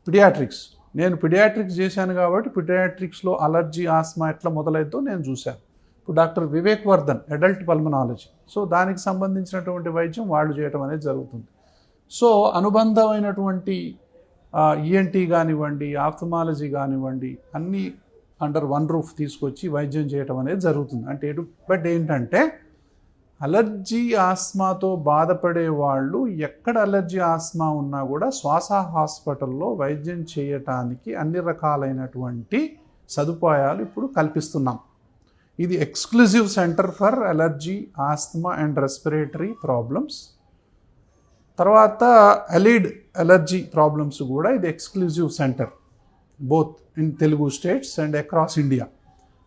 Paediatrics. నేను paediatrics చేశాను కాబట్టి పిడియాట్రిక్స్లో అలర్జీ ఆస్మా ఎట్లా మొదలైద్దో నేను చూశాను. ఇప్పుడు doctor Vivek Vardhan adult pulmonology, so దానికి సంబంధించినటువంటి వైద్యం వాళ్ళు చేయటం అనేది జరుగుతుంది. సో అనుబంధమైనటువంటి ఈఎన్టీ కానివ్వండి, ఆఫ్థమాలజీ కానివ్వండి, అన్నీ అండర్ వన్ రూఫ్ తీసుకొచ్చి వైద్యం చేయటం అనేది జరుగుతుంది. అంటే బట్ ఏంటంటే అలర్జీ ఆస్మాతో బాధపడే వాళ్ళు ఎక్కడ అలర్జీ ఆస్మా ఉన్నా కూడా శ్వాస హాస్పిటల్లో వైద్యం చేయటానికి అన్ని రకాలైనటువంటి సదుపాయాలు ఇప్పుడు కల్పిస్తున్నాం. ఇది exclusive centre for allergy asthma and respiratory problems. తర్వాత అలీడ్ అలర్జీ ప్రాబ్లమ్స్ కూడా ఇది exclusive centre both in Telugu states and across India.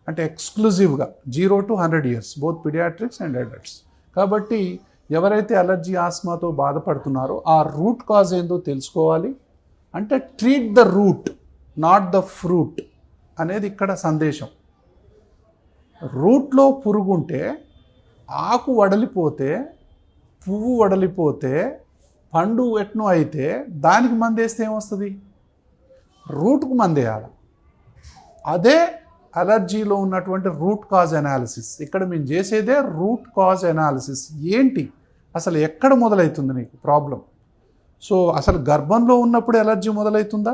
అంటే ఎక్స్క్లూజివ్గా 0 to 100 years both paediatrics and adults. కాబట్టి ఎవరైతే అలర్జీ ఆస్మాతో బాధపడుతున్నారో ఆ రూట్ కాజ్ ఏందో తెలుసుకోవాలి. అంటే treat the route, not the fruit అనేది ఇక్కడ సందేశం. రూట్లో పురుగుంటే, ఆకు వడలిపోతే, పువ్వు వడలిపోతే, పండు ఎట్ను అయితే దానికి మందేస్తే ఏమొస్తుంది? రూట్కు మందేయాలి. అదే అలర్జీలో ఉన్నటువంటి రూట్ కాజ్ అనాలిసిస్. ఇక్కడ మేము చేసేదే రూట్ కాజ్ అనాలిసిస్. ఏంటి అసలు ఎక్కడ మొదలవుతుంది నీకు ప్రాబ్లం? సో అసలు గర్భంలో ఉన్నప్పుడు ఎలర్జీ మొదలవుతుందా?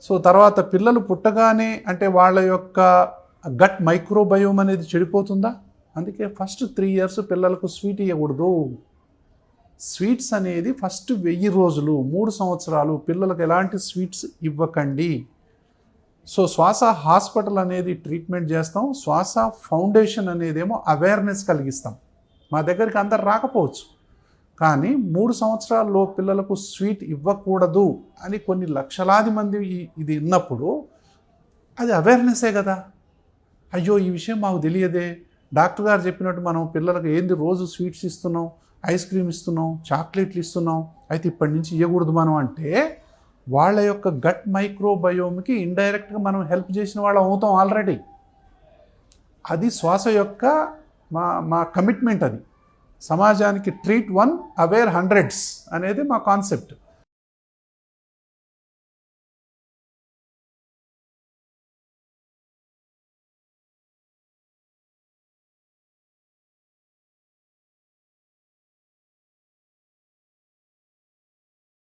సో తర్వాత పిల్లలు పుట్టగానే అంటే వాళ్ళ యొక్క గట్ మైక్రోబయోమ్ అనేది చెడిపోతుందా? అందుకే ఫస్ట్ 3 years పిల్లలకు స్వీట్ ఇవ్వకూడదు. స్వీట్స్ అనేది ఫస్ట్ 1000 రోజులు 3 సంవత్సరాలు పిల్లలకు ఎలాంటి స్వీట్స్ ఇవ్వకండి. సో శ్వాస హాస్పిటల్ అనేది ట్రీట్మెంట్ చేస్తాం. శ్వాస ఫౌండేషన్ అనేదేమో అవేర్నెస్ కలిగిస్తాం. మా దగ్గరికి అందరు రాకపోవచ్చు, కానీ 3 సంవత్సరాల్లో పిల్లలకు స్వీట్ ఇవ్వకూడదు అని కొన్ని లక్షలాది మంది ఇది విన్నప్పుడు అది అవేర్నెస్సే కదా. అయ్యో ఈ విషయం మాకు తెలియదే, డాక్టర్ గారు చెప్పినట్టు మనం పిల్లలకు ఏంది రోజు స్వీట్స్ ఇస్తున్నాం, ఐస్ క్రీమ్ ఇస్తున్నాం, చాక్లెట్లు ఇస్తున్నాం, అయితే ఇప్పటి నుంచి ఇవ్వకూడదు మనం అంటే వాళ్ళ యొక్క గట్ మైక్రోబయోమ్కి ఇండైరెక్ట్గా మనం హెల్ప్ చేసిన వాళ్ళం అవుతాం ఆల్రెడీ. అది శ్వాస యొక్క మా కమిట్మెంట్. అది సమాజానికి ట్రీట్ 1 అవేర్ 100s అనేది మా కాన్సెప్ట్.